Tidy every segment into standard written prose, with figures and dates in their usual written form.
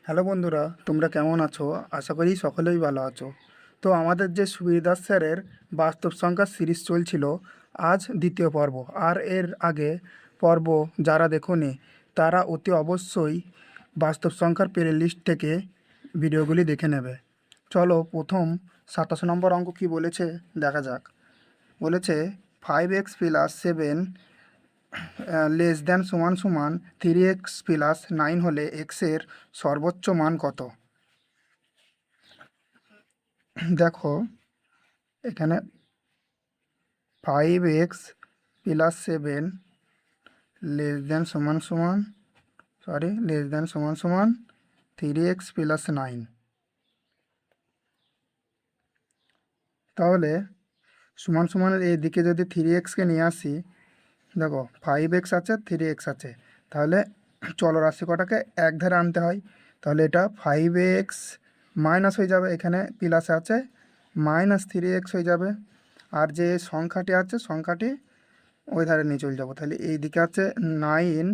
Hello বন্ধুরা, তোমরা কেমন আছো? আশা করি সকলেই ভালো আছো। তো আমাদের যে সুবিরদাস স্যারের বাস্তব সংখ্যা সিরিজ চলছিল, আজ দ্বিতীয় পর্ব। আর এর আগে পর্ব যারা দেখোনি তারা অতি অবশ্যই বাস্তব সংখ্যার প্লে লিস্ট থেকে ভিডিওগুলি দেখে নেবে। চলো, প্রথম 27 নম্বর অঙ্ক কি বলেছে দেখা যাক। বলেছে 5x+7 লেস দ্যান সমান সমান 3x+9 হলে এক্সের সর্বোচ্চ মান কত? দেখো, এখানে 5x+7 লেস দ্যান সমান সমান 3x+9। তাহলে সমান সমানের এই দিকে যদি 3xকে নিয়ে আসি, দেখো 5x আছে, 3x আছে, তাহলে চলরাশি কটাকে এক ধারে আনতে হয়। তাহলে এটা 5x মাইনাস হয়ে যাবে, এখানে প্লাসে আছে -3x হয়ে যাবে। আর যে সংখ্যাটি আছে সংখ্যাটি ওই ধারে নিয়ে চলে যাবো, তাহলে এই দিকে আছে 9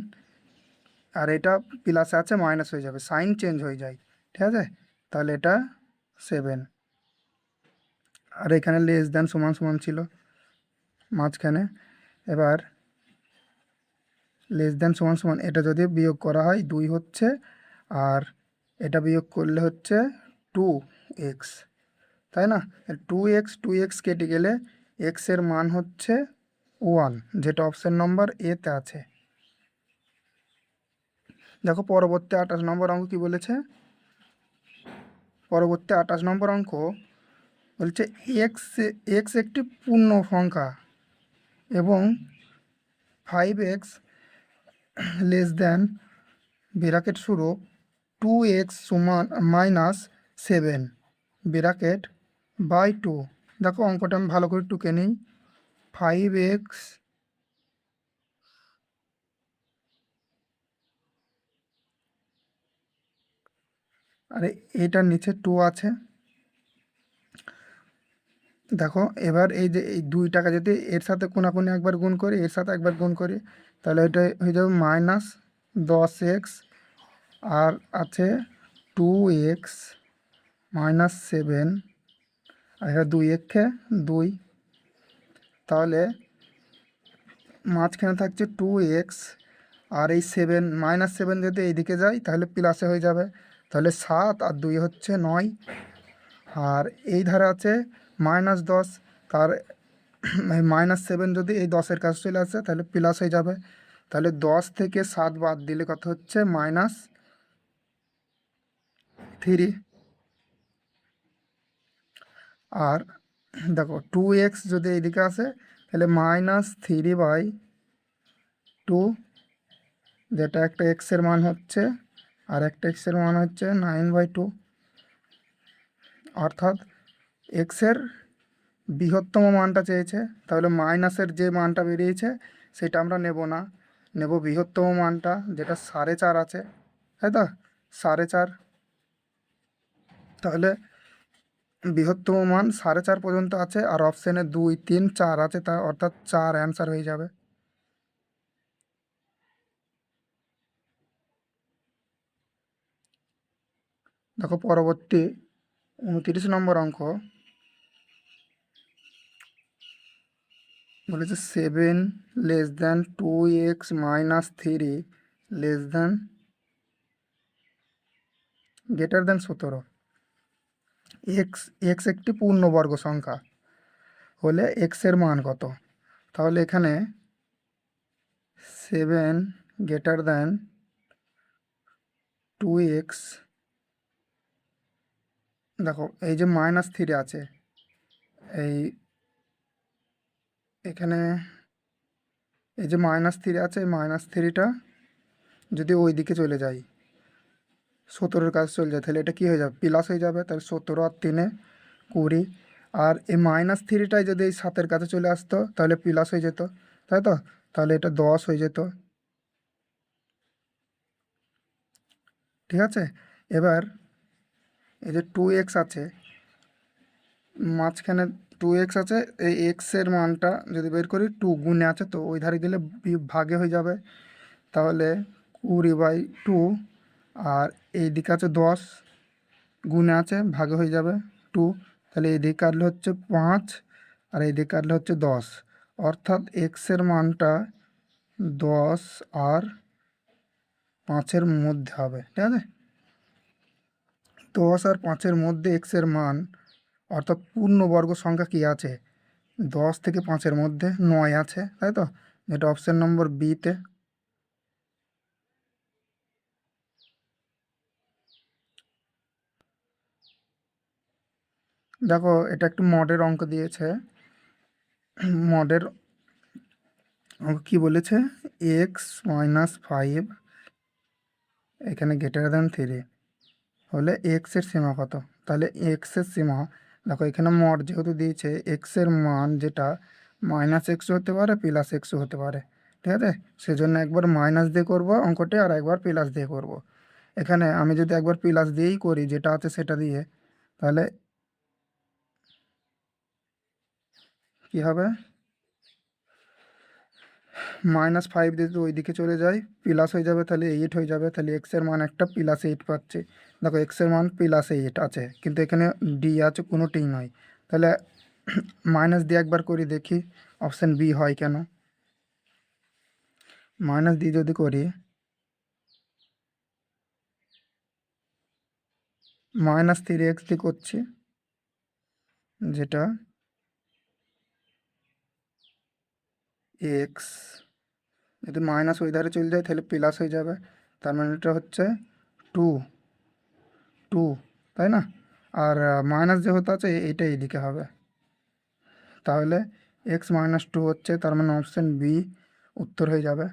আর এটা প্লাসে আছে মাইনাস হয়ে যাবে, সাইন চেঞ্জ হয়ে যায়। ঠিক আছে, তাহলে এটা 7। আর এখানে লেস দ্যান সমান সমান ছিল মাঝখানে। এবার লেস দ্যান সমান সমান এটা যদি বিয়োগ করা হয় 2 হচ্ছে, আর এটা বিয়োগ করলে হচ্ছে 2x, তাই না? 2x কেটে গেলে এক্সের মান হচ্ছে 1, যেটা অপশান নম্বর এতে আছে। দেখো পরবর্তী 28 নম্বর অঙ্ক কি বলেছে। পরবর্তী 28 নম্বর অঙ্ক বলছে এক্স এক্স একটি পূর্ণ সংখ্যা এবং 5x লেস দ্যান ব্র্যাকেট শুরু 2x সমান -7 ব্র্যাকেট বাই 2। দেখো অঙ্কটা আমি ভালো করে টুকে নিই। 5x আরে এটার নিচে 2 আছে। দেখো এবার এই যে এই 2টাকে যদি এর সাথে কোনাকুনি একবার গুণ করি, এর সাথে একবার গুণ করি, তাহলে এটা হয়ে যাবে -10x, আর আছে 2x -7, আর এটা 2 একে 2। তাহলে মাঝখানে থাকছে 2x, আর এই 7 যদি এইদিকে যায় তাহলে প্লাসে হয়ে যাবে, তাহলে 7 আর 2 হচ্ছে 9। আর এই ধারে আছে -10, তার -7 যদি এই 10-এর কাছে চলে আসে তাহলে প্লাস হয়ে যাবে, তাহলে 10 থেকে 7 বাদ দিলে কত হচ্ছে -3। আর দেখো 2x যদি এইদিকে আসে তাহলে -3/2, যেটা একটা এক্সের মান হচ্ছে, আর একটা এক্সের মান হচ্ছে 9/2। অর্থাৎ এক্সের বৃহত্তম মানটা চেয়েছে, তাহলে মাইনাসের যে মানটা বেরিয়েছে সেটা আমরা নেব না, নেব বৃহত্তম মানটা যেটা 4.5 আছে, তাই তো 4.5। তাহলে বৃহত্তম মান 4.5 পর্যন্ত আছে, আর অপশানে 2, 3, 4 আছে, তা অর্থাৎ 4 অ্যান্সার হয়ে যাবে। দেখো পরবর্তী 29 নম্বর অঙ্ক বলেছে 7 less than 2x -3 less than greater than 17। X x একটি পূর্ণবর্গ সংখ্যা হলে এক্সের মান কত? তাহলে এখানে 7 গ্রেটার দ্যান 2x, দেখো এই যে -3 আছে, এই এখানে এই যে -3 আছে, এই -3টা যদি ওই দিকে চলে যায় 17-এর কাছে চলে যায়, তাহলে এটা কী হয়ে যাবে? প্লাস হয়ে যাবে। তাহলে 17 আর 3 20। আর এই -3টাই যদি এই 7-এর কাছে চলে আসতো তাহলে প্লাস হয়ে যেত, তাই তো? তাহলে এটা 10 হয়ে যেত। ঠিক আছে, এবার এই যে 2x আছে, মাঝখানে 2x আছে, এই এক্সের মানটা যদি বের করি 2 গুণে আছে, তো ওই ধারে দিলে ভাগে হয়ে যাবে, তাহলে 20/2। আর এই দিকে আছে 10, গুণে আছে ভাগে হয়ে যাবে 2, তাহলে এই দিকে কাটলে হচ্ছে 5 আর এই দিকে কাটলে হচ্ছে 10, অর্থাৎ এক্সের মানটা 10 আর 5-এর মধ্যে হবে, ঠিক আছে। 10 আর 5-এর মধ্যে এক্সের মান, অর্থাৎ পূর্ণবর্গ সংখ্যা কি আছে, 10 থেকে 5-এর মধ্যে 9 আছে, তাই তো, যেটা অপশন নম্বর বিতে। দেখো এটা একটু মডের অঙ্ক দিয়েছে। মডের অঙ্ক কী বলেছে, x-5 এখানে গ্রেটার দ্যান 3 হলে এক্সের সীমা কত। তাহলে এক্সের সীমা, দেখো এখানে মড যেহেতু দিয়েছে, এক্সের মান যেটা -x হতে পারে +x হতে পারে, ঠিক আছে। সেজন্য একবার মাইনাস দিয়ে করব অঙ্কটা, আর একবার প্লাস দিয়ে করব। এখানে আমি যদি একবার প্লাস দিয়েই করি, যেটা আছে সেটা দিয়ে, তাহলে কি হবে, -5 যদি ওই দিকে চলে যায় প্লাস হয়ে যাবে, তাহলে 8 হয়ে যাবে। তাহলে এক্সের মান একটা +8 পাচ্ছে। দেখো এক্সের মান +8 আছে, কিন্তু এখানে ডি আছে, কোনো টি নয়। তাহলে মাইনাস দিয়ে একবার করি দেখি অপশান বি হয় কেন। মাইনাস দিয়ে যদি করি, -3x দিয়ে করছি, যেটা এক্স যদি মাইনাস ওই ধারে চলে যায় তাহলে প্লাস হয়ে যাবে, তার মানে এটা হচ্ছে 2, 2, তাই না। আর মাইনাস যেহেতু আছে এইটা এইদিকে হবে, তাহলে x-2 হচ্ছে, তার মানে অপশান বি উত্তর হয়ে যাবে।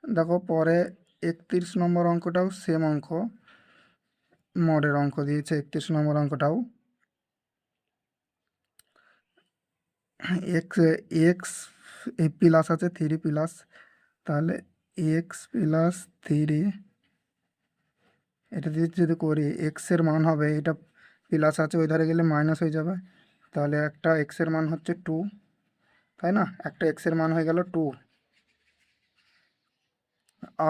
দেখো পরে 31 নম্বর অঙ্কটাও সেম অঙ্ক, মডের অঙ্ক দিয়েছে 31 নম্বর অঙ্কটাও। এক্স এক্স এই প্লাস আছে 3 প্লাস, তাহলে x+3, এটা দিয়ে যদি করি এক্সের মান হবে, এটা প্লাস আছে ওই ধারে গেলে মাইনাস হয়ে যাবে, তাহলে একটা এক্সের মান হচ্ছে 2, তাই না, একটা এক্সের মান হয়ে গেল 2।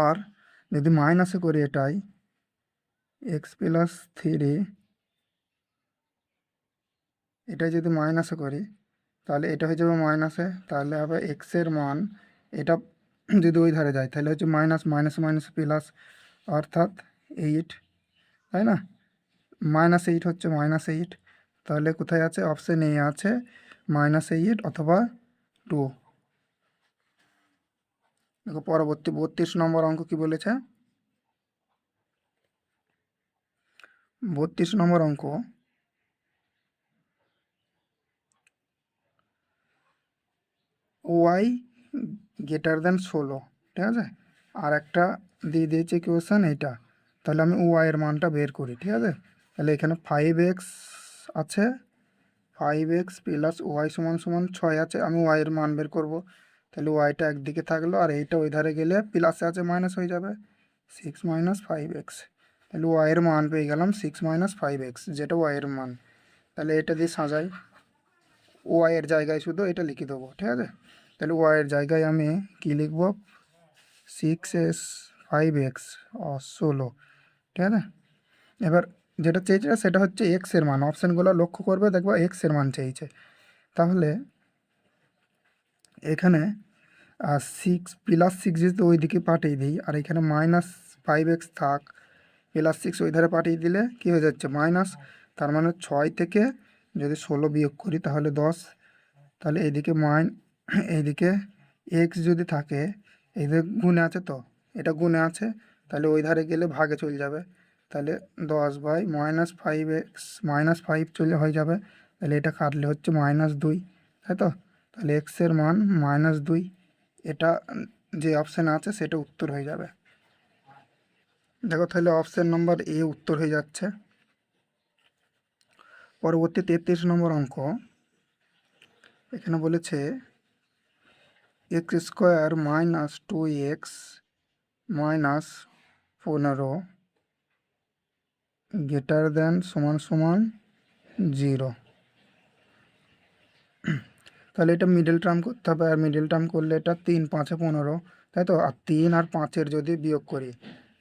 আর যদি মাইনাসে করি এটাই x+3, এটাই যদি মাইনাসে করি তাহলে এটা হয়ে যাবে মাইনাসে, তাহলে হবে এক্সের মান, এটা যদি ওই ধারে যায় তাহলে হচ্ছে মাইনাস, মাইনাস মাইনাস প্লাস, অর্থাৎ 8, তাই না। -8 হচ্ছে -8, তাহলে কোথায় আছে, অপশান এ আছে -8 অথবা 2। দেখো পরবর্তী 32 নম্বর অঙ্ক কি বলেছে। 32 নম্বর অঙ্ক, ওয়াই গ্রেটার দ্যান 16, ঠিক আছে। আর একটা দিয়ে দিয়েছে কোয়েশ্চেন এইটা, তাহলে আমি ওয়াইয়ের মানটা বের করি, ঠিক আছে। তাহলে এখানে 5x আছে, 5x প্লাস ওয়াই সমান সমান 6 আছে, আমি ওয়াইয়ের মান বের করব। তাহলে ওয়াইটা একদিকে থাকলো আর এইটা ওই ধারে গেলে প্লাসে আছে মাইনাস হয়ে যাবে, 6 - 5x। তাহলে ওয়াইয়ের মান পেয়ে গেলাম 6 - 5x, যেটা ওয়াইয়ের মান। তাহলে এটা দিয়ে সাজাই, ওয়াইয়ের জায়গায় শুধু এটা লিখে দেবো, ঠিক আছে। তাহলে ওয়াইয়ের জায়গায় আমি কি লিখব, 6s 5x 16, ঠিক আছে। এবার যেটা চেয়েছে সেটা হচ্ছে এক্সের মান, অপশানগুলো লক্ষ্য করবে, দেখবো এক্সের মান চেয়েছে। তাহলে এখানে 6 + 6 যদি ওই দিকে পাঠিয়ে দিই, আর এখানে -5x থাক, +6 ওই ধারে পাঠিয়ে দিলে কী হয়ে যাচ্ছে মাইনাস, তার মানে 6 থেকে যদি 16 বিয়োগ করি তাহলে 10, তাহলে এইদিকে এইদিকে এক্স যদি থাকে, এদের গুণে আছে তো, এটা গুণে আছে, তাহলে ওই ধারে গেলে ভাগে চলে যাবে, তাহলে 10/-5x -5 চলে হয়ে যাবে, তাহলে এটা কাটলে হচ্ছে -2, তাই তো। তাহলে এক্সের মান -2, এটা যে অপশান আছে সেটা উত্তর হয়ে যাবে। দেখো তাহলে অপশান নম্বর এ উত্তর হয়ে যাচ্ছে। পরবর্তী 33 নম্বর অঙ্ক, এখানে বলেছে x² - 2x - 15 গ্রেটার দেন সমান সমান 0। তাহলে এটা মিডল টার্ম করতে হবে, আর মিডল টার্ম করলে এটা 3 × 5 = 15, তাই তো। আর 3 আর 5-এর যদি বিয়োগ করি,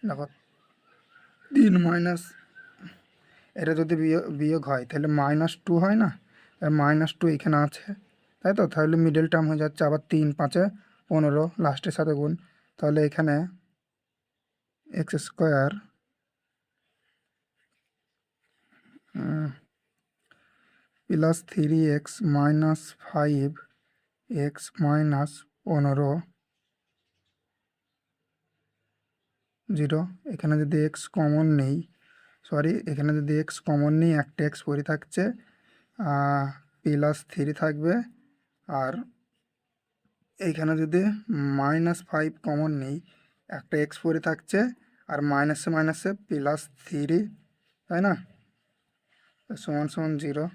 দেখো 3 মাইনাস, এটা যদি বিয়োগ হয় তাহলে -2 হয় না, -2 এখানে আছে, তাই তো। তাহলে মিডল টার্ম হয়ে যাচ্ছে, আবার 3 5-এ 15 লাস্টের সাথে গুণ, তাহলে এখানে x square plus 3x minus 5x minus 15 0। এখানে যদি এক্স কমন নেই, সরি এখানে যদি এক্স কমন নেই, একটা এক্স পড়ে থাকছে, +3 থাকবে। আর এইখানে যদি -5 কমন নেই, একটা এক্স পড়ে থাকছে, আর মাইনাসে মাইনাসে +3, তাই না, সমান সমান 0।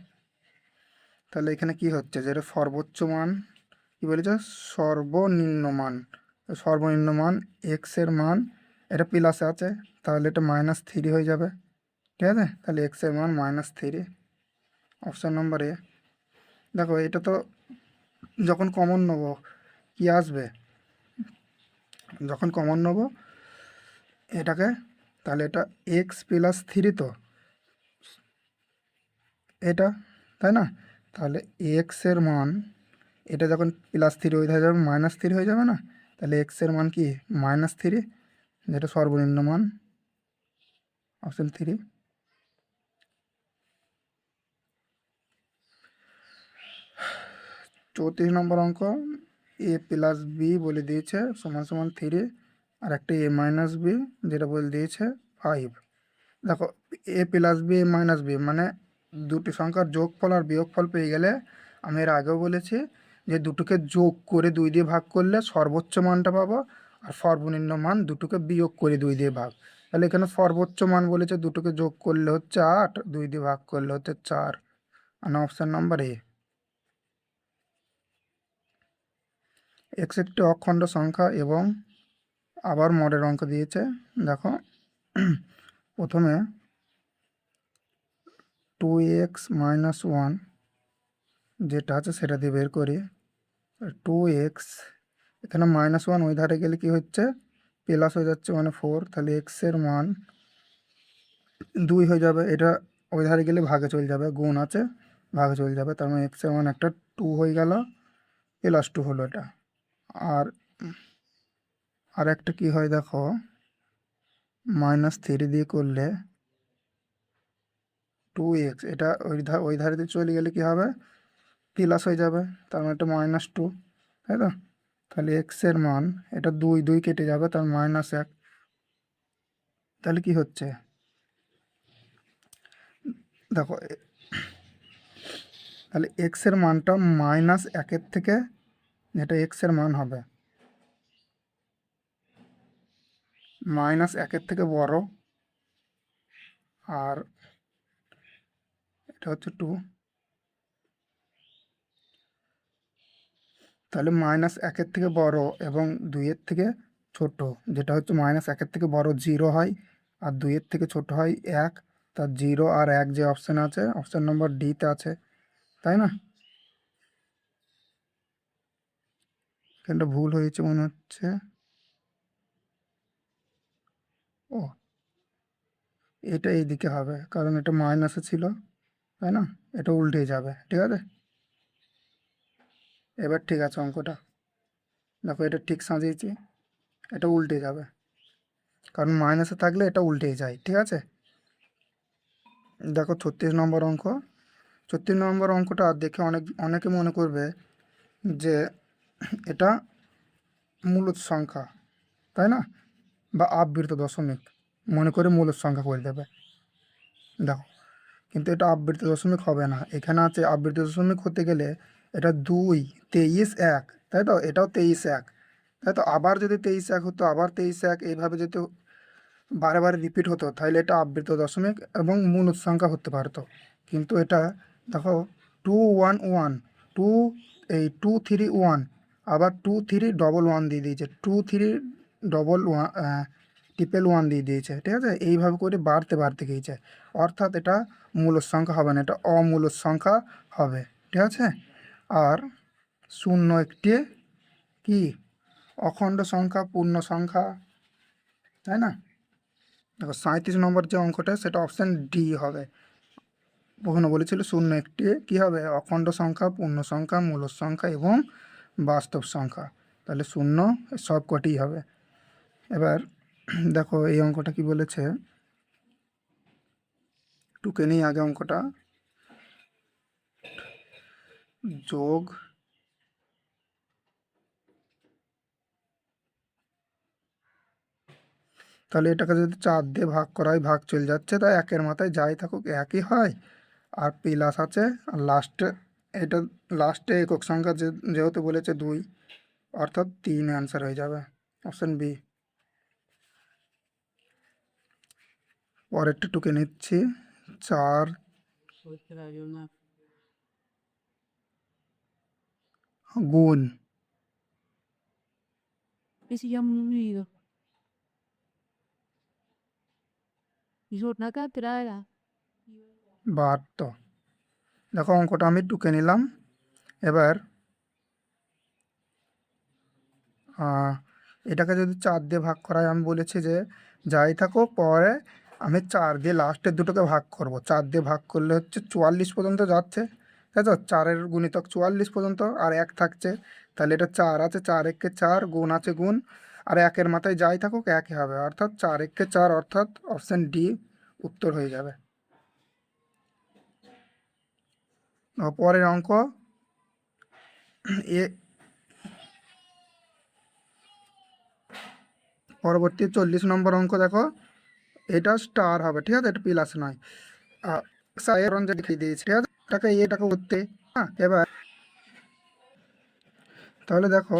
তাহলে এখানে কি হচ্ছে, যে এটা সর্বোচ্চ মান, কি বলেছে, সর্বনিম্ন মান, সর্বনিম্ন মান এক্সের মান, এটা প্লাসে আছে, তাহলে এটা -3 হয়ে যাবে, ঠিক আছে। তাহলে এক্সের মান -3, অপশান নম্বর এ। দেখো এটা তো যখন কমন নেব কি আসবে, যখন কমন নেব এটাকে, তাহলে এটা x+3 তো এটা, তাই না। তাহলে এক্সের মান, এটা যখন +3 ওই ধারে যাবে -3 হয়ে যাবে না, তাহলে এক্সের মান কি -3, যেটা সর্বনিম্ন মান, অপশন 3। 34 নম্বর অঙ্ক, a+b বলে দিয়েছে সমান সমান 3, আর একটা a-b যেটা বলে দিয়েছে 5। দেখো a+b a-b মানে দুটি সংখ্যার যোগফল আর বিয়োগফল পেয়ে গেলে, আমি এর আগেও বলেছি যে দুটোকে যোগ করে 2 দিয়ে ভাগ করলে সর্বোচ্চ মানটা পাবো, আর সর্বনিম্ন মান দুটোকে বিয়োগ করে 2 দিয়ে ভাগ। তাহলে এখানে সর্বোচ্চ মান বলেছে দুটোকে যোগ করলে হচ্ছে 8, 2 দিয়ে ভাগ করলে হচ্ছে 4, মানে অপশান নাম্বার এ। এক্স একটি অখণ্ড সংখ্যা এবং আবার মডের অঙ্ক দিয়েছে। দেখো প্রথমে 2x - 1 যেটা আছে সেটা দিয়ে বের করি। 2x, এখানে -1 ওই ধারে গেলে কি হচ্ছে, প্লাস হয়ে যাচ্ছে, মানে 4, তাহলে এক্সের মান 2 হয়ে যাবে, এটা ওই ধারে গেলে ভাগে চলে যাবে, গুণ আছে ভাগে চলে যাবে, তার মানে এক্সের মান একটা 2 হয়ে গেল, +2 হলো এটা। আর আর একটা কি হয় দেখো, -3 দিয়ে করলে 2x, এটা ওই ধারে দিয়ে চলে গেলে কি হবে, প্লাস হয়ে যাবে, তার মানে এটা -2, তাই তো। তাহলে এক্সের মান, এটা 2 2 কেটে যাবে, তার -1, তাহলে কি হচ্ছে দেখো, তাহলে এক্সের মানটা -1 থেকে, যেটা এক্সের মান হবে -1 থেকে বড়, আর এটা হচ্ছে 2, তাহলে -1 থেকে বড় এবং 2 থেকে ছোট, যেটা হচ্ছে -1 থেকে বড় 0 হয়, আর 2 থেকে ছোট হয় 1, তার 0 আর 1 যে অপশান আছে, অপশান নম্বর ডিতে আছে, তাই না। এখানটা ভুল হয়েছে মনে হচ্ছে, ও এটা এইদিকে হবে, কারণ এটা মাইনাসে ছিল, তাই না, এটা উল্টে যাবে, ঠিক আছে। এবার ঠিক আছে অঙ্কটা, দেখো এটা ঠিক সাজিয়েছি, এটা উল্টে যাবে, কারণ মাইনাসে থাকলে এটা উল্টে যায়, ঠিক আছে। দেখো 36 নম্বর অঙ্ক, 36 নম্বর অঙ্কটা দেখে অনেকে মনে করবে যে এটা মূলদ সংখ্যা, তাই না, বা আবৃত দশমিক মনে করে মূলদ সংখ্যা করে দেবে। দেখো কিন্তু এটা আবৃত দশমিক হবে না, এখানে আছে আবৃত দশমিক হতে গেলে এটা 2 23 1, তাই তো, এটাও 23 1, তাই তো। আবার যদি 23 1 হতো, আবার 23 1, এইভাবে যদি বারে বারে রিপিট হতো, তাহলে এটা আবৃত দশমিক এবং মূলদ সংখ্যা হতে পারতো। কিন্তু এটা দেখো 2 1 1, 2 এই 2 3 1, আবার 2 3 ডবল 1 দিয়ে দিয়েছে, 2 3 ডবল 1 1 দিয়ে দিয়েছে, ঠিক আছে। এইভাবে করে বাড়তে বাড়তে গিয়েছে, অর্থাৎ এটা মূলদ সংখ্যা হবে না, এটা অমূলদ সংখ্যা হবে, ঠিক আছে। আর শূন্য একটি কি অখণ্ড সংখ্যা, পূর্ণ সংখ্যা, তাই না? দেখো 37 নম্বর যে অঙ্কটা সেটা অপশান ডি হবে। ওখানে বলেছিল শূন্য একটি কী হবে, অখণ্ড সংখ্যা, পূর্ণ সংখ্যা, মূলদ সংখ্যা এবং বাস্তব সংখ্যা। তাহলে শূন্য সব কটিই হবে। এবার দেখো এই অঙ্কটা কি বলেছে, টুকে নেই আগে অঙ্কটা। যোগ তাহলে এটাকে যদি 4 দিয়ে ভাগ করা হয়, ভাগ চলে যাচ্ছে, তাই একের মাথায় যাই থাকুক একই হয়। আর প্লাস আছে, আর লাস্টে এটা লাস্টে একক সংখ্যা যেহেতু বলেছে 2, অর্থাৎ 3 অ্যান্সার হয়ে যাবে, অপশান বি। পরেরটা টুকে নিচ্ছি, 4 গুণ Ese ya me olvido. Jornada Trara. 72। দেখো অঙ্কটা আমি টুকে নিলাম। এবার এটাকে যদি 4 দিয়ে ভাগ করা হয়, আমি বলেছি যে যাই থাকুক পরে আমি 4 দিয়ে লাস্টের দুটোকে ভাগ করব। 4 দিয়ে ভাগ করলে হচ্ছে 44 পর্যন্ত যাচ্ছে, তাই তো? 4-এর গুণিতক 44 পর্যন্ত, আর 1 থাকছে। তাহলে এটা 4 আছে, 4 একে 4, গুণ আছে গুণ, আর একের মাথায় যাই থাকুক একই হবে, অর্থাৎ 4 একে 4, অর্থাৎ অপশান ডি উত্তর হয়ে যাবে। পরের অঙ্ক এ পরবর্তী 40 নম্বর অঙ্ক দেখো, এটা স্টার হবে, ঠিক আছে? এটা প্লাস নয়। সাইরন যে দেখিয়ে দিয়েছি, ঠিক আছে? এটাকে এটাকে করতে, হ্যাঁ। এবার তাহলে দেখো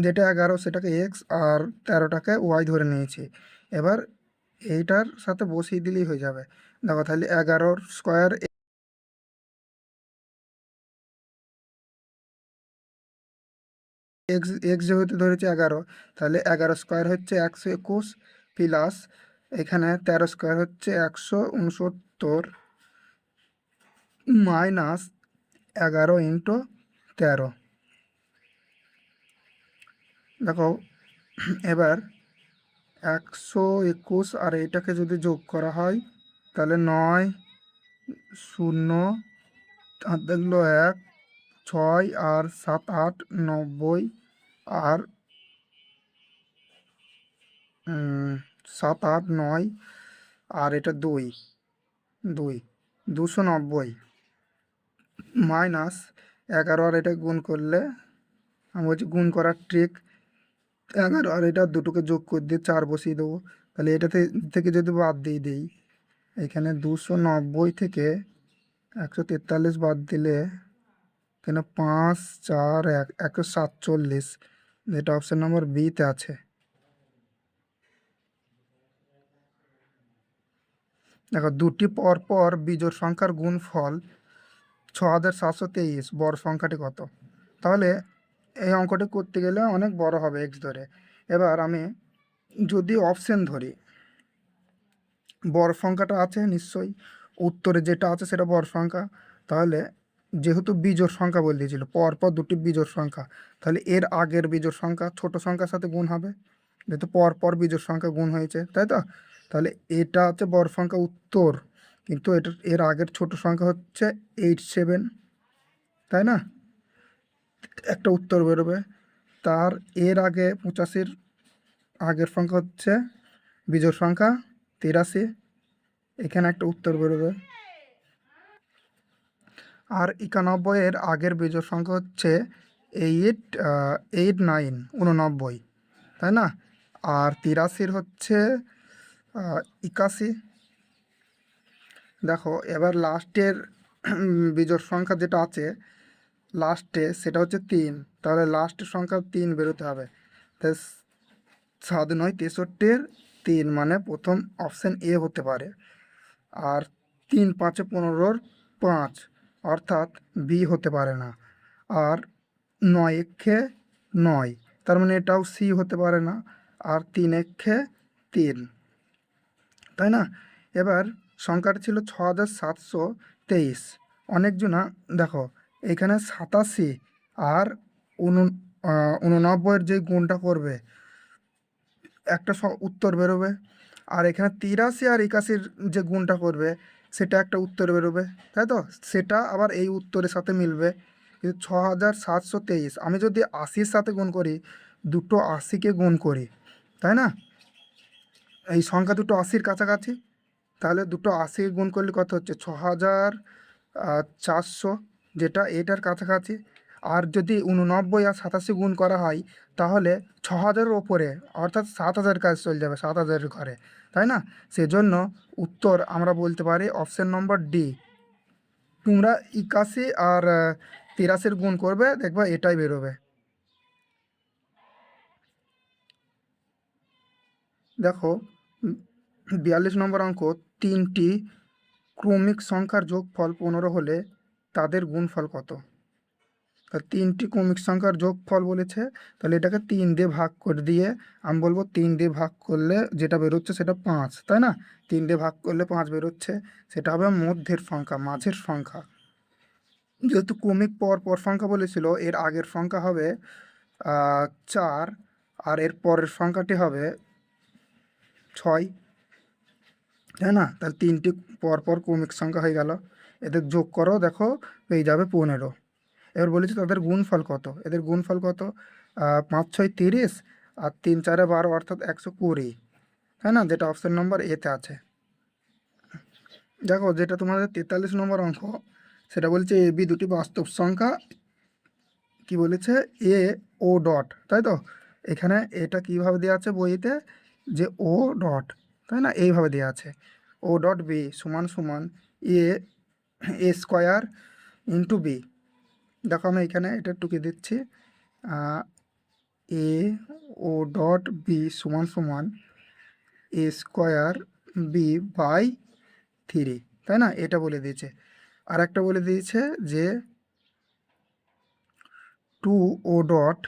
যেটা 11 সেটাকে এক্স আর 13টাকে ওয়াই ধরে নিয়েছি। এবার এইটার সাথে বসিয়ে দিলেই হয়ে যাবে। দেখো তাহলে 11 স্কোয়ার এক্স, এক্স যেহেতু ধরেছে 11, তাহলে 11 স্কোয়ার হচ্ছে 121, প্লাস এখানে 13 স্কোয়ার হচ্ছে 169, মাইনাস 11 ইন্টু 13। দেখো এবার 121 আর এটাকে যদি যোগ করা হয়, তাহলে 9, 0, আর দেখলো 1, 6 আর 7, 8, 90, আর 7, 8, 9, আর এটা 2, 290, মাইনাস 11 আর এটা গুণ করলে, আমি বলছি গুণ করার ট্রিক, 11 আর এটা দুটোকে যোগ করে দিয়ে 4 বসিয়ে দেবো। তাহলে এটাতে থেকে যদি বাদ দিয়ে দিই, এখানে 290 থেকে 143 বাদ দিলে এখানে 5, 4, 1, 147, যেটা অপশান নম্বর বিতে আছে। দেখো দুটি পরপর বিজোড় সংখ্যার গুণফল 6723, বড় সংখ্যাটি কত? তাহলে এই অঙ্কটি করতে গেলে অনেক বড় হবে এক্স ধরে। এবার আমি যদি অপশান ধরি, বড় সংখ্যাটা আছে নিশ্চয়ই, উত্তরে যেটা আছে সেটা বড় সংখ্যা। তাহলে যেহেতু বিজোড় সংখ্যা বলে দিয়েছিল, পরপর দুটি বিজোড় সংখ্যা, তাহলে এর আগের বিজোড় সংখ্যা ছোট সংখ্যার সাথে গুণ হবে, যেহেতু পরপর বিজোড় সংখ্যা গুণ হয়েছে, তাই তো? তাহলে এটা হচ্ছে বড় সংখ্যা উত্তর, কিন্তু এটা এর আগের ছোট সংখ্যা হচ্ছে 87, তাই না? একটা উত্তর বেরোবে। তার এর আগে 85-র আগের সংখ্যা হচ্ছে বিজোড় সংখ্যা 83, এখানে একটা উত্তর বেরোবে। আর 91-এর আগের বিজোড় সংখ্যা হচ্ছে 89, তাই না? আর 83-র হচ্ছে 81। দেখো এবার লাস্টের বিজোড় সংখ্যা যেটা আছে লাস্টে সেটা হচ্ছে 3, তাহলে লাস্টের সংখ্যা 3 বেরোতে হবে। তাই 7, 9, 63-এর 3 মানে প্রথম অপশান এ হতে পারে। আর 3, 5, 15-র 5, অর্থাৎ বি হতে পারে না। আর 9 একে 9, তার মানে এটাও সি হতে পারে না। আর 3 একে 3, তাই না? এবার সংখ্যাটা ছিল 6723। অনেকজনা দেখো এখানে 87 আর 89-এর যে গুণটা করবে একটা উত্তর বেরোবে, আর এখানে 83 আর 81-র যে গুণটা করবে সেটা একটা উত্তর বেরোবে, তাই তো? সেটা আবার এই উত্তরের সাথে মিলবে। কিন্তু 6723 আমি যদি 80-র সাথে গুণ করি, দুটো 80-কে গুণ করি, তাই না? এই সংখ্যা দুটো 80-র কাছাকাছি, তাহলে দুটো 80 গুণ করলে কত হচ্ছে? 6400, যেটা এটার কাছাকাছি। আর যদি 89 আর 87 গুণ করা হয়, তাহলে 6000-এর ওপরে, অর্থাৎ 7000 কাছে চলে যাবে, 7000-এর ঘরে, তাই না? সেজন্য উত্তর আমরা বলতে পারি অপশন নম্বর ডি। তোমরা 81 আর 83-র গুণ করবে, দেখবে এটাই বেরোবে। দেখো 42 নম্বর অঙ্ক, তিনটি ক্রমিক সংখ্যার যোগফল 15 হলে তাদের গুণফল কত? আর তিনটি ক্রমিক সংখ্যার যোগফল বলেছে, তাহলে এটাকে 3 দিয়ে ভাগ করে দিয়ে আমি বলবো 3 দিয়ে ভাগ করলে যেটা বেরোচ্ছে সেটা 5, তাই না? 3 দিয়ে ভাগ করলে 5 বেরোচ্ছে, সেটা হবে মধ্যের সংখ্যা, মাঝের সংখ্যা। যেহেতু ক্রমিক পর পর সংখ্যা বলেছিল, এর আগের সংখ্যা হবে 4, আর এর পরের সংখ্যাটি হবে 6, তাই না? তাহলে তিনটি পরপর ক্রমিক সংখ্যা হয়ে গেল, এদের যোগ করো, দেখো পেয়ে যাবে 15। এবার বলেছি তাদের গুণফল কত। এদের গুণফল কত? 5 6 30, আর 3 4 12, অর্থাৎ 120, তাই না? যেটা অপশন নম্বর এতে আছে। দেখো যেটা তোমাদের 43 নম্বর অঙ্ক, সেটা বলছে এ বি দুটি বাস্তব সংখ্যা, কি বলেছে? এ ও ডট, তাই তো? এখানে এটা কিভাবে দেওয়া আছে বইতে, যে ও ডট, তাই না? এইভাবে দেওয়া আছে, ও ডট বি সমান সমান এ এ স্কোয়ার ইন্টু বি। দেখো আমি এখানে এটা টুকে দিচ্ছি, এ ও ডট বি সমান সমান এ স্কোয়ার বি বাই 3, তাই না? এটা বলে দিয়েছে। আর একটা বলে দিয়েছে যে 2 ও ডট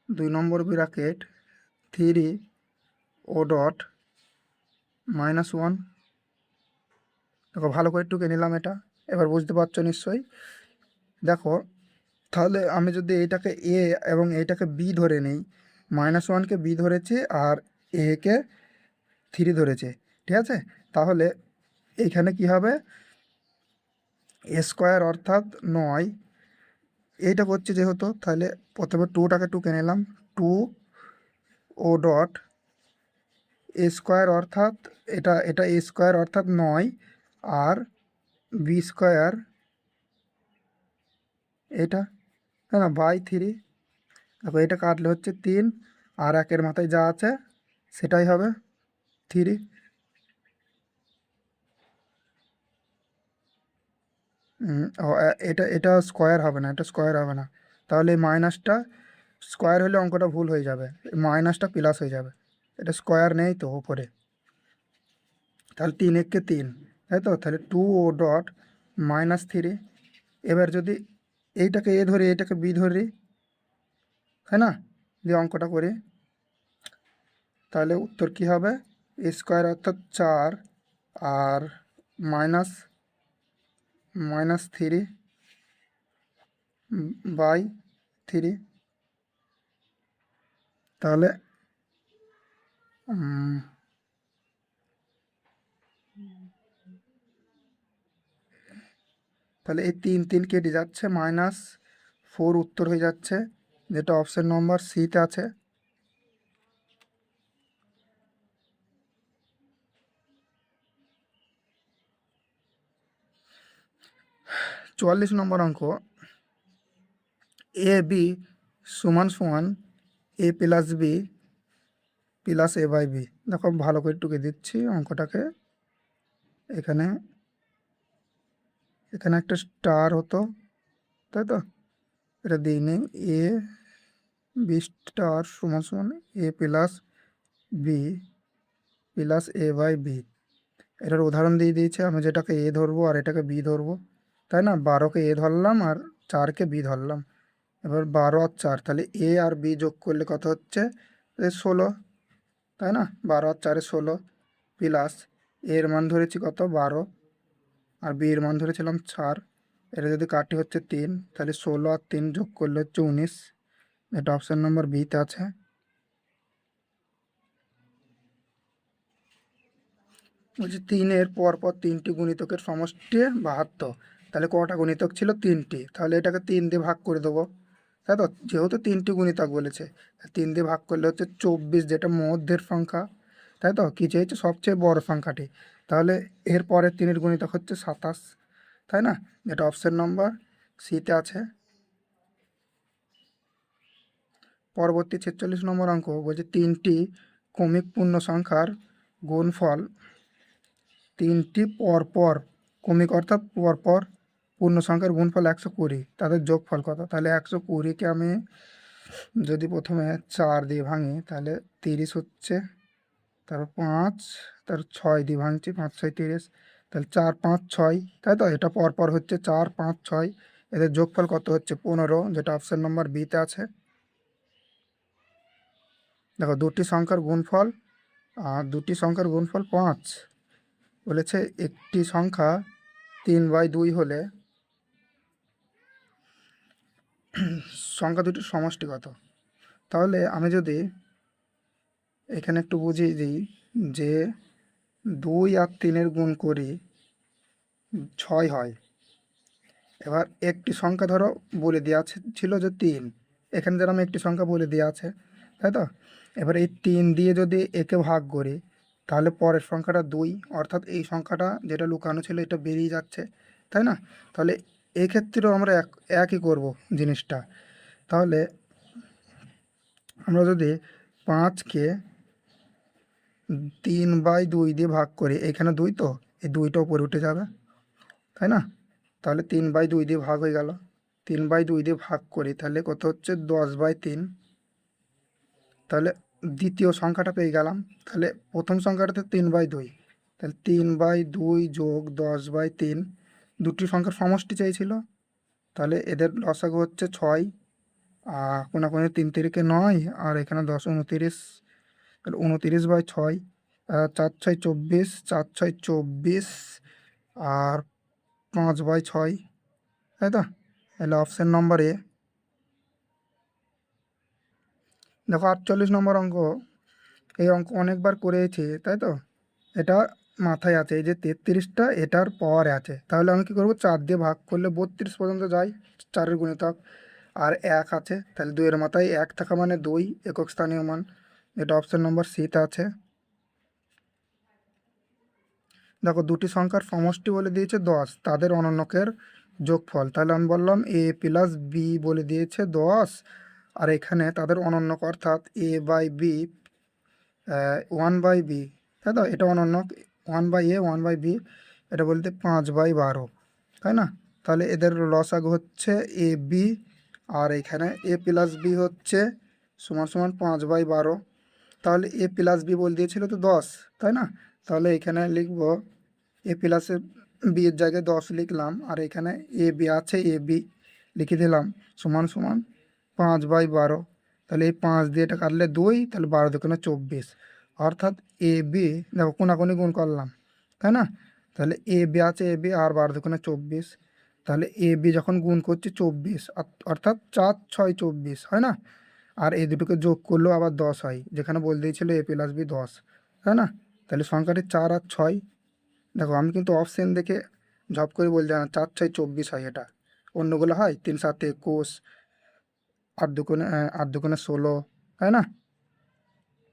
2 নম্বর ব্র্যাকেট 3 ও ডট -1। দেখো ভালো করে টুকে নিলাম এটা, এবার বুঝতে পারছো নিশ্চয়ই। দেখো তাহলে আমি যদি এইটাকে এ এবং এইটাকে বি ধরে নিই, -1কে বি ধরেছি আর একে 3 ধরেছে, ঠিক আছে? তাহলে এইখানে কি হবে? এ স্কোয়ার অর্থাৎ 9, এইটা করছে যেহেতু, তাহলে প্রথমে 2টাকে টুকে নিলাম, 2 ও ডট এ স্কোয়ার অর্থাৎ এটা এটা এ স্কোয়ার অর্থাৎ 9, আর বি স্কোয়ার এটা, তাই না, বাই 3। দেখো এটা কাটলে হচ্ছে 3, আর একের মাথায় যা আছে সেটাই হবে 3। এটা এটা স্কোয়ার হবে না, এটা স্কোয়ার হবে না, তাহলে এই মাইনাসটা স্কোয়ার হলে অঙ্কটা ভুল হয়ে যাবে, মাইনাসটা প্লাস হয়ে যাবে, এটা স্কোয়ার নেই তো উপরে। তাহলে 3 একে 3, তাই তো? তাহলে 2 ও ডট -3। এবার যদি এইটাকে এ ধরি, এইটাকে বি ধরি, তাই না? দিয়ে অঙ্কটা করি, তাহলে উত্তর কি হবে? এ স্কোয়ার অর্থাৎ 4, আর মাইনাস -3 বাই 3। তাহলে উম, তাহলে এই 3 3 কেটে যাচ্ছে, -4 উত্তর হয়ে যাচ্ছে, যেটা অপশন নম্বর সিতে আছে। 44 নম্বর অঙ্ক, এ বি সমান সমান A plus B plus A by B. দেখো ভালো করে টুকে দিচ্ছি অঙ্কটাকে, এখানে এখানে একটা স্টার হতো, তাই তো? এটা দিয়ে নিই, এ বি স্টার সমান সমান A plus B plus A by B. এটার উদাহরণ দিয়ে দিয়েছে, আমি যেটাকে এ ধরবো আর এটাকে বি ধরবো, তাই না? 12কে এ ধরলাম আর 4কে বি ধরলাম। এবার 12 আর 4, তাহলে এ আর বি যোগ করলে কত হচ্ছে? 16, তাই না? 12 আর 4 16, প্লাস এর মান ধরেছি কত? 12, আর বি এর মান ধরেছিলাম 4, এটা যদি কাটি হচ্ছে 3, তাহলে 16 আর 3 যোগ করলে হচ্ছে 19। এটা অপশন নম্বর বিতে আছে। বলছি 3-এর পরপর 3টি গুণিতকের সমষ্টি 72। তাহলে কটা গুণিতক ছিল? 3টি। তাহলে এটাকে 3 দিয়ে ভাগ করে দেবো, তাই তো? যেহেতু 3টি গুণিতক বলেছে, 3 দিয়ে ভাগ করলে হচ্ছে 24, যেটা মধ্যের সংখ্যা, তাই তো? কি চেয়েছে? সবচেয়ে বড় সংখ্যাটি। তাহলে এর পরের 3-এর গুণিতক হচ্ছে 27, তাই না? যেটা অপশন নম্বর সিতে আছে। পরবর্তী 46 নম্বর অঙ্ক বলছে 3টি ক্রমিক পূর্ণ সংখ্যার গুণফল, 3টি পরপর ক্রমিক অর্থাৎ পরপর পূর্ণ সংখ্যার গুণফল 120, তাদের যোগফল কত? তাহলে 120কে আমি যদি প্রথমে 4 দিয়ে ভাঙি তাহলে 30 হচ্ছে, তারপর 5, তার 6 দিয়ে ভাঙছি, 5 6 30, তাহলে 4 5 6, তাই তো? এটা পরপর হচ্ছে 4 5 6, এদের যোগফল কত হচ্ছে? 15, যেটা অপশন নম্বর বিতে আছে। দেখো দুটি সংখ্যার গুণফল, আর দুটি সংখ্যার গুণফল 5 বলেছে। একটি সংখ্যা 3/2 হলে সংখ্যা দুটির সমষ্টি কত? তাহলে আমি যদি এখানে একটু বুঝিয়ে দিই যে 2 আর 3-এর গুণ করি 6 হয়। এবার একটি সংখ্যা ধরো বলে দেওয়া ছিল যে 3, এখানে যেরকম একটি সংখ্যা বলে দেওয়া আছে, তাই তো? এবার এই 3 দিয়ে যদি একে ভাগ করি তাহলে পরের সংখ্যাটা 2, অর্থাৎ এই সংখ্যাটা যেটা লুকানো ছিল এটা বেরিয়ে যাচ্ছে, তাই না? তাহলে এই ক্ষেত্রেও আমরা একই করব জিনিসটা। তাহলে আমরা যদি 5কে 3/2 দিয়ে ভাগ করি, এখানে 2 তো, এই 2টা উপরে উঠে যাবে, তাই না? তাহলে 3/2 দিয়ে ভাগ হয়ে গেল। 3/2 দিয়ে ভাগ করি তাহলে কত হচ্ছে? 10/3। তাহলে দ্বিতীয় সংখ্যাটা পেয়ে গেলাম। তাহলে প্রথম সংখ্যাটাতে 3/2, তাহলে 3/2 যোগ 10/3, দুটি সংখ্যার সমষ্টি চাইছিল। তাহলে এদের লসাগু হচ্ছে 6, কোনাকুনি 3 তিরিকে 9, আর এখানে 10 29, তাহলে 29/6, 4 6 24, 4 6 24, আর 5/6, তাই তো? তাহলে অপশন নম্বর এ। দেখো 48 নম্বর অঙ্ক, এই অঙ্ক অনেকবার করেছি, তাই তো? এটা মাথায় আছে, এই যে 33টা এটার পরে আছে। তাহলে আমি কি করব? 4 দিয়ে ভাগ করলে 32 পর্যন্ত যাই, 4-এর গুণিতক। আর 1 আছে, তাহলে 2-এর মাথায় 1 থাকা মানে 2, একক স্থানীয় মান। এটা অপশন নম্বর সিতে আছে। দেখো দুটি সংখ্যার সমষ্টি বলে দিয়েছে 10, তাদের অনন্যকের যোগফল। তাহলে আমি বললাম a প্লাস বি বলে দিয়েছে 10, আর এখানে তাদের অনন্যক অর্থাৎ a/b 1/b, তাই তো? এটা অনন্যক 1/a 1/b, এটা বলতে 5/12, তাই না? তাহলে এদের লসাগু হচ্ছে এ বি, আর এখানে a প্লাস বি হচ্ছে সমান সমান 5/12। তাহলে a প্লাস বি বলে দিয়েছিল তো 10, তাই না? তাহলে এখানে লিখব এ প্লাসের বি এর জায়গায় 10 লিখলাম, আর এখানে এ বি আছে, এ বি লিখে দিলাম সমান সমান 5/12। তাহলে এই 5 দিয়ে এটা কাটলে 2, তাহলে 12 দুগুণে 24, অর্থাৎ এ বি, দেখো কোনাকুনি গুণ করলাম, তাই না? তাহলে এ বি আছে, এ বি, আর 12 দুগুণে 24, তাহলে এ বি যখন গুণ করছি 24, অর্থাৎ 4 6 24, হয় না? আর এই দুটোকে যোগ করলেও আবার 10 হয়, যেখানে বলে দিয়েছিল a প্লাস বি 10, তাই না? তাহলে সংখ্যাটি 4 আর 6। দেখো আমি কিন্তু অপশন দেখে ঝপ করে বলছি না, 4 6 24 হয় এটা। অন্যগুলো হয় 3 7 21, 8 দুগুণে 16, তাই না?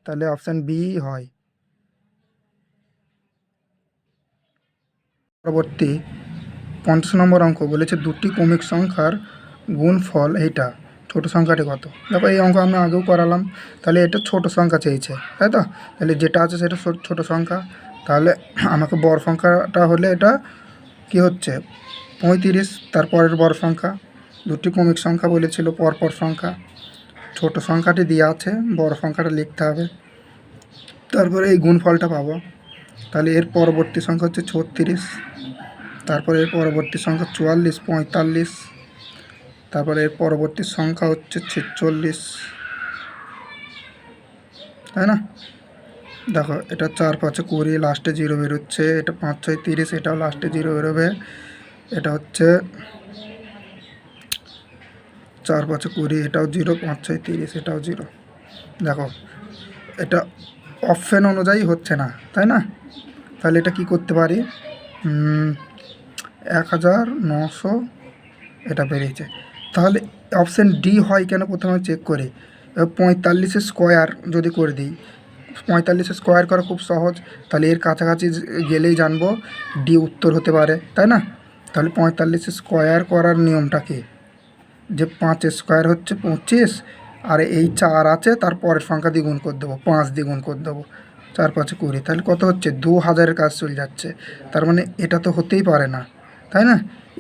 তাহলে অপশন বি হয়। পরবর্তী 50 নম্বর অঙ্ক বলেছে দুটি ক্রমিক সংখ্যার গুণফল এইটা, ছোট সংখ্যাটি কত? দেখো এই অঙ্ক আমি আগেও করালাম। তাহলে এটা ছোট সংখ্যা চেয়েছে, তাই তো? তাহলে যেটা আছে সেটা ছোট সংখ্যা। তাহলে আমাকে বড় সংখ্যাটা হলে এটা কি হচ্ছে? 35, তারপরের বড় সংখ্যা। দুটি ক্রমিক সংখ্যা বলেছিল পরপর সংখ্যা, ছোট সংখ্যাটি দেওয়া আছে, বড় সংখ্যাটা লিখতে হবে, তারপরে এই গুণফলটা পাবো। তাহলে এর পরবর্তী সংখ্যা হচ্ছে 36, তারপরে এর পরবর্তী সংখ্যা 44 45, তারপরে এর পরবর্তী সংখ্যা হচ্ছে 46, তাই না? দেখো এটা 4 5 20, লাস্টে 0 বেরোচ্ছে। এটা 5 6 30, এটাও লাস্টে 0 বেরোবে। এটা হচ্ছে 4 5 20, এটাও 0, 5 6 30, এটাও 0। দেখো এটা অপশন অনুযায়ী হচ্ছে না, তাই না? তাহলে এটা কি করতে পারি, 1900 এটা বেরিয়েছে। তাহলে অপশান ডি হয় কেন প্রথমে চেক করি। 45 স্কোয়ার যদি করে দিই, 45 স্কোয়ার করা খুব সহজ, তাহলে এর কাছাকাছি গেলেই জানবো ডি উত্তর হতে পারে, তাই না? তাহলে 45 স্কোয়ার করার নিয়মটা কি, যে 5 স্কোয়ার হচ্ছে 25, আর এই 4 আছে তার পরের সংখ্যা দিয়ে গুণ করে দেবো, 5 দিয়ে গুণ করে দেবো, 4 5 20, তাহলে কত হচ্ছে 2000-এর কাজ চলে যাচ্ছে। তার মানে এটা তো হতেই পারে না, তাই না?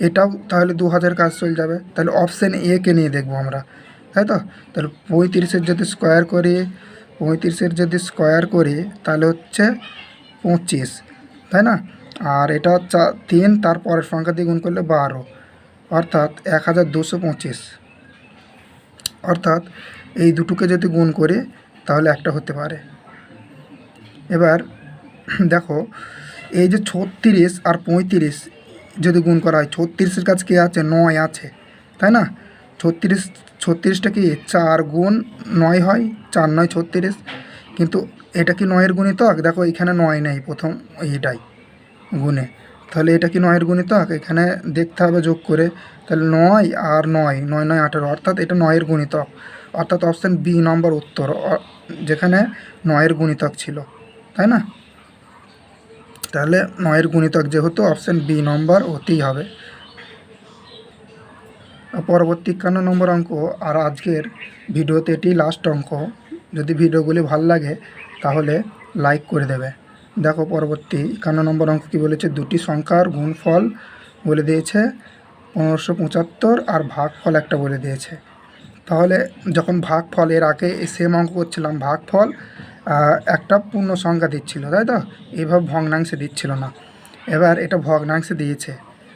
এটাও তাহলে 2000 কাজ চলে যাবে। তাহলে অপশান এ কে নিয়ে দেখবো আমরা, তাই তো? তাহলে 35-এর যদি স্কোয়ার করি, 35-এর যদি স্কোয়ার করি তাহলে হচ্ছে 25, তাই না? আর এটা 3, তার পরের সংখ্যা দিয়ে গুণ করলে 12, অর্থাৎ 1225। অর্থাৎ এই দুটোকে যদি গুণ করি তাহলে একটা হতে পারে। এবার দেখো এই যে 36 আর 35 যদি গুণ করা হয়, 36-এর কাছে কে আছে, 9 আছে, তাই না? 36টা কি 4 গুণ 9 হয়, 4 9 36, কিন্তু এটা কি 9-এর গুণিতক? দেখো এখানে 9 নেই প্রথম এইটাই গুণে, তাহলে এটা কি 9-এর গুণিতক? এখানে দেখতে হবে যোগ করে, তাহলে 9 আর 9, 9 9 18, অর্থাৎ এটা 9-এর গুণিতক, অর্থাৎ অপশান বি নম্বর উত্তর, যেখানে 9-এর গুণিতক ছিল, তাই না? তাহলে 9-এর গুণিতক যেহেতু অপশান বি নম্বর হতেই হবে। পরবর্তী 51 নম্বর অঙ্ক, আর আজকের ভিডিওতে এটি লাস্ট অঙ্ক। যদি ভিডিওগুলি ভালো লাগে তাহলে লাইক করে দেবে। দেখো পরবর্তী 51 নম্বর অঙ্ক কী বলেছে, দুটি সংখ্যার গুণফল বলে দিয়েছে 1575, আর ভাগফল একটা বলে দিয়েছে। তাহলে যখন ভাগফল, এর আগে সেম অঙ্ক করছিলাম, ভাগফল একটা পূর্ণ সংখ্যা দিচ্ছিল, তাই তো? এইভাবে ভগ্নাংশে দিচ্ছিল না, এবার এটা ভগ্নাংশে দিয়েছে,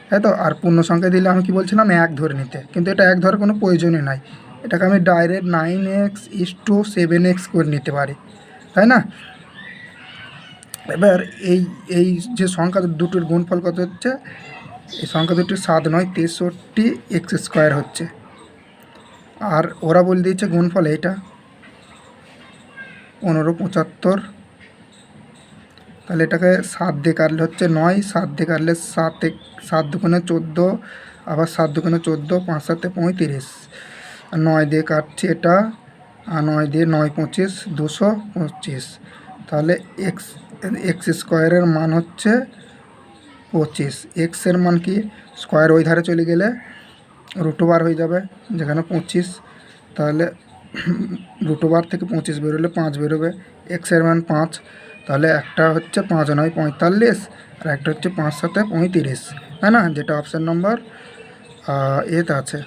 তাই তো? আর পূর্ণ সংখ্যা দিলে আমি কি বলছিলাম, 1 ধরে নিতে, কিন্তু এটা 1 ধরার কোনো প্রয়োজনই নাই, এটাকে আমি ডাইরেক্ট 9x:7x করে নিতে পারি, তাই না? এবার এই এই যে সংখ্যা দুটোর গুণফল কত হচ্ছে, এই সংখ্যা দুটোর 7 9 63 x² হচ্ছে, আর ওরা বলে দিয়েছে গুণফল এইটা 1575। তাহলে এটাকে 7 দিয়ে কাটলে হচ্ছে 9, 7 দিয়ে কাটলে 7 দুগুণে 14, আবার 7 দুগুণে 14, 5 7 35, আর 9 দিয়ে কাটছি এটা, আর 9 দিয়ে 9 25 225, তাহলে x² মান হচ্ছে 25। এক্সের মান কি, স্কোয়ার ওই ধারে চলে গেলে √, হয়ে যাবে, যেখানে 25, তাহলে √, থেকে 25 বেরোলে 5 বেরোবে, এক্সের মান 5, তাহলে একটা হচ্ছে 5 9 45, আর একটা হচ্ছে 5 7 35, তাই না? যেটা অপশান নম্বর এতে আছে।